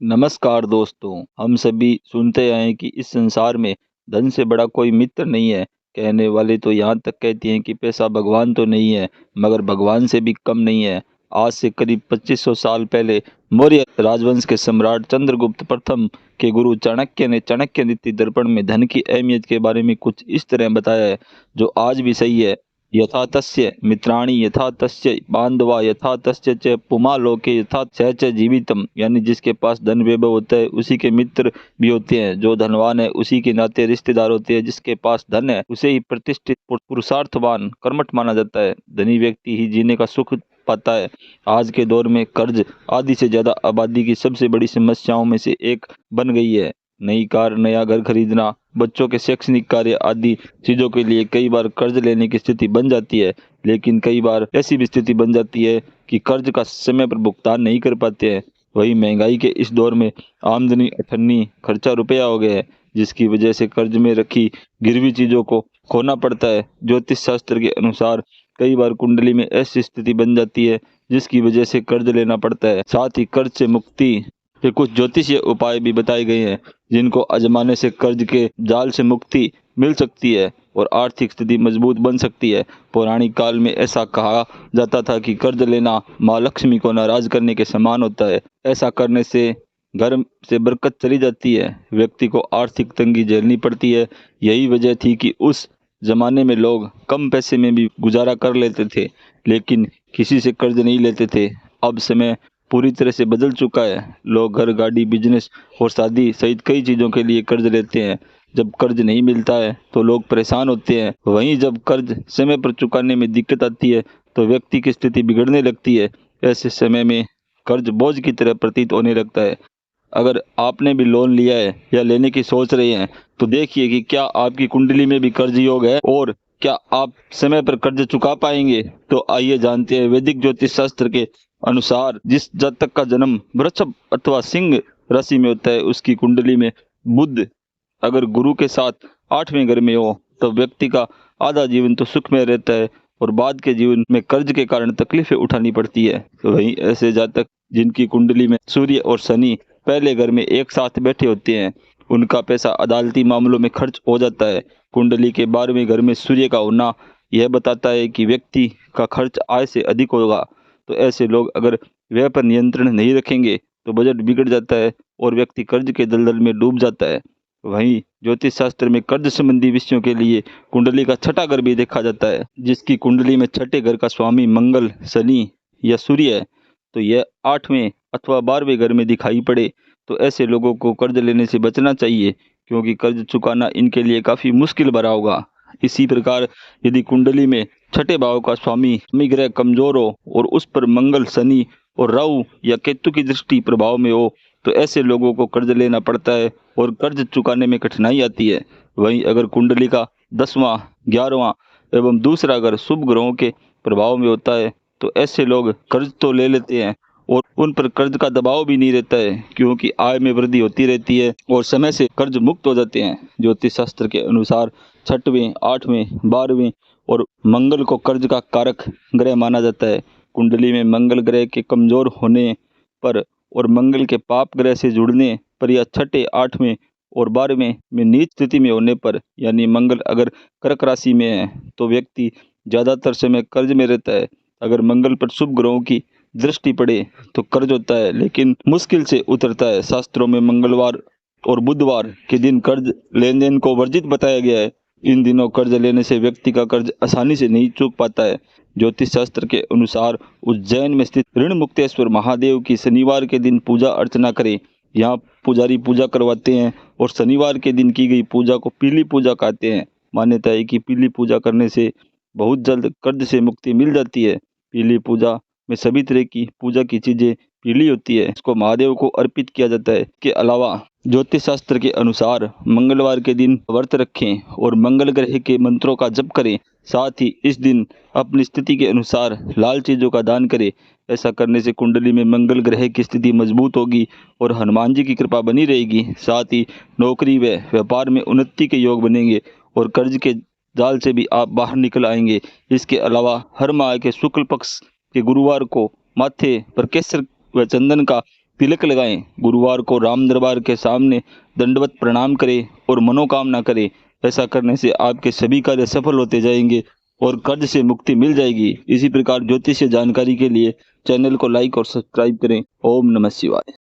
नमस्कार दोस्तों, हम सभी सुनते आए हैं कि इस संसार में धन से बड़ा कोई मित्र नहीं है। कहने वाले तो यहाँ तक कहते हैं कि पैसा भगवान तो नहीं है, मगर भगवान से भी कम नहीं है। आज से करीब 2500 साल पहले मौर्य राजवंश के सम्राट चंद्रगुप्त प्रथम के गुरु चाणक्य ने चाणक्य नीति दर्पण में धन की अहमियत के बारे में कुछ इस तरह बताया है, जो आज भी सही है। यथा तस्य मित्राणि यथा तस्य बांधवा यथा तस्य च पुमालोके यथा स च जीवितम, यानी जिसके पास धन वैभव होता है उसी के मित्र भी होते हैं। जो धनवान है उसी के नाते रिश्तेदार होते हैं। जिसके पास धन है उसे ही प्रतिष्ठित पुरुषार्थवान कर्मठ माना जाता है। धनी व्यक्ति ही जीने का सुख पाता है। आज के दौर में कर्ज आधी से ज्यादा आबादी की सबसे बड़ी समस्याओं में से एक बन गई है। नई कार, नया घर खरीदना, बच्चों के शैक्षणिक कार्य आदि चीजों के लिए कई बार कर्ज लेने की स्थिति बन जाती है। लेकिन कई बार ऐसी भी स्थिति बन जाती है कि कर्ज का समय पर भुगतान नहीं कर पाते हैं। वही महंगाई के इस दौर में आमदनी अठन्नी, खर्चा रुपया हो गया है, जिसकी वजह से कर्ज में रखी गिरवी चीजों को खोना पड़ता है। ज्योतिष शास्त्र के अनुसार कई बार कुंडली में ऐसी स्थिति बन जाती है जिसकी वजह से कर्ज लेना पड़ता है। साथ ही कर्ज से मुक्ति के कुछ ज्योतिषीय उपाय भी बताए गए हैं, जिनको आजमाने से कर्ज के जाल से मुक्ति मिल सकती है और आर्थिक स्थिति मजबूत बन सकती है। पौराणिक काल में ऐसा कहा जाता था कि कर्ज लेना माँ लक्ष्मी को नाराज करने के समान होता है। ऐसा करने से घर से बरकत चली जाती है, व्यक्ति को आर्थिक तंगी झेलनी पड़ती है। यही वजह थी कि उस जमाने में लोग कम पैसे में भी गुजारा कर लेते थे, लेकिन किसी से कर्ज नहीं लेते थे। अब समय पूरी तरह से बदल चुका है। लोग घर, गाड़ी, बिजनेस और शादी सहित कई चीज़ों के लिए कर्ज लेते हैं। जब कर्ज नहीं मिलता है तो लोग परेशान होते हैं। वहीं जब कर्ज समय पर चुकाने में दिक्कत आती है तो व्यक्ति की स्थिति बिगड़ने लगती है। ऐसे समय में कर्ज बोझ की तरह प्रतीत होने लगता है। अगर आपने भी लोन लिया है या लेने की सोच रहे हैं तो देखिए कि क्या आपकी कुंडली में भी कर्ज योग है और क्या आप समय पर कर्ज चुका पाएंगे। तो आइए जानते हैं वैदिक ज्योतिष शास्त्र के अनुसार जिस जातक का जन्म वृषभ अथवा सिंह राशि में होता है उसकी कुंडली में बुध अगर गुरु के साथ 8वें घर में हो तो व्यक्ति का आधा जीवन तो सुख में रहता है और बाद के जीवन में कर्ज के कारण तकलीफें उठानी पड़ती है। तो वहीं ऐसे जातक जिनकी कुंडली में सूर्य और शनि पहले घर में एक साथ बैठे होते हैं, उनका पैसा अदालती मामलों में खर्च हो जाता है। कुंडली के 12वें घर में सूर्य का होना यह बताता है कि व्यक्ति का खर्च आय से अधिक होगा। तो ऐसे लोग अगर व्यय पर नियंत्रण नहीं रखेंगे तो बजट बिगड़ जाता है और व्यक्ति कर्ज के दलदल में डूब जाता है। वहीं ज्योतिष शास्त्र में कर्ज संबंधी विषयों के लिए कुंडली का छठा घर भी देखा जाता है। जिसकी कुंडली में छठे घर का स्वामी मंगल, शनि या सूर्य है तो यह 8वें अथवा 12वें घर में दिखाई पड़े तो ऐसे लोगों को कर्ज लेने से बचना चाहिए, क्योंकि कर्ज चुकाना इनके लिए काफी मुश्किल भरा होगा। इसी प्रकार यदि कुंडली में छठे भाव का स्वामी ग्रह कमजोर हो और उस पर मंगल, शनि और राहु या केतु की दृष्टि प्रभाव में हो तो ऐसे लोगों को कर्ज लेना पड़ता है और कर्ज चुकाने में कठिनाई आती है। वहीं अगर कुंडली का 10वां, 11वां एवं दूसरा घर शुभ ग्रहों के प्रभाव में होता है तो ऐसे लोग कर्ज तो ले लेते हैं और उन पर कर्ज का दबाव भी नहीं रहता है, क्योंकि आय में वृद्धि होती रहती है और समय से कर्ज मुक्त हो जाते हैं। ज्योतिष शास्त्र के अनुसार 6वें, 8वें, 12वें और मंगल को कर्ज का कारक ग्रह माना जाता है। कुंडली में मंगल ग्रह के कमजोर होने पर और मंगल के पाप ग्रह से जुड़ने पर या छठे, 8वें और 12वें में नीच स्थिति में होने पर, यानी मंगल अगर कर्क राशि में है तो व्यक्ति ज्यादातर समय कर्ज में रहता है। अगर मंगल पर शुभ ग्रहों की दृष्टि पड़े तो कर्ज होता है लेकिन मुश्किल से उतरता है। शास्त्रों में मंगलवार और बुधवार के दिन कर्ज लेन देन को वर्जित बताया गया है। इन दिनों कर्ज लेने से व्यक्ति का कर्ज आसानी से नहीं चूक पाता है। ज्योतिष शास्त्र के अनुसार उज्जैन में स्थित ऋण मुक्तेश्वर महादेव की शनिवार के दिन पूजा अर्चना करें। यहाँ पुजारी पूजा करवाते हैं और शनिवार के दिन की गई पूजा को पीली पूजा कहते हैं। मान्यता है कि पीली पूजा करने से बहुत जल्द कर्ज से मुक्ति मिल जाती है। पीली पूजा में सभी तरह की पूजा की चीजें पीली होती है, इसको महादेव को अर्पित किया जाता है। के अलावा ज्योतिष शास्त्र के अनुसार मंगलवार के दिन व्रत रखें और मंगल ग्रह के मंत्रों का जप करें। साथ ही इस दिन अपनी स्थिति के अनुसार लाल चीजों का दान करें। ऐसा करने से कुंडली में मंगल ग्रह की स्थिति मजबूत होगी और हनुमान जी की कृपा बनी रहेगी। साथ ही नौकरी व व्यापार में उन्नति के योग बनेंगे और कर्ज के जाल से भी आप बाहर निकल आएंगे। इसके अलावा हर माह के शुक्ल पक्ष के गुरुवार को माथे पर केसर व चंदन का तिलक लगाएं, गुरुवार को राम दरबार के सामने दंडवत प्रणाम करें और मनोकामना करें। ऐसा करने से आपके सभी कार्य सफल होते जाएंगे और कर्ज से मुक्ति मिल जाएगी। इसी प्रकार ज्योतिष जानकारी के लिए चैनल को लाइक और सब्सक्राइब करें। ओम नमः शिवाय।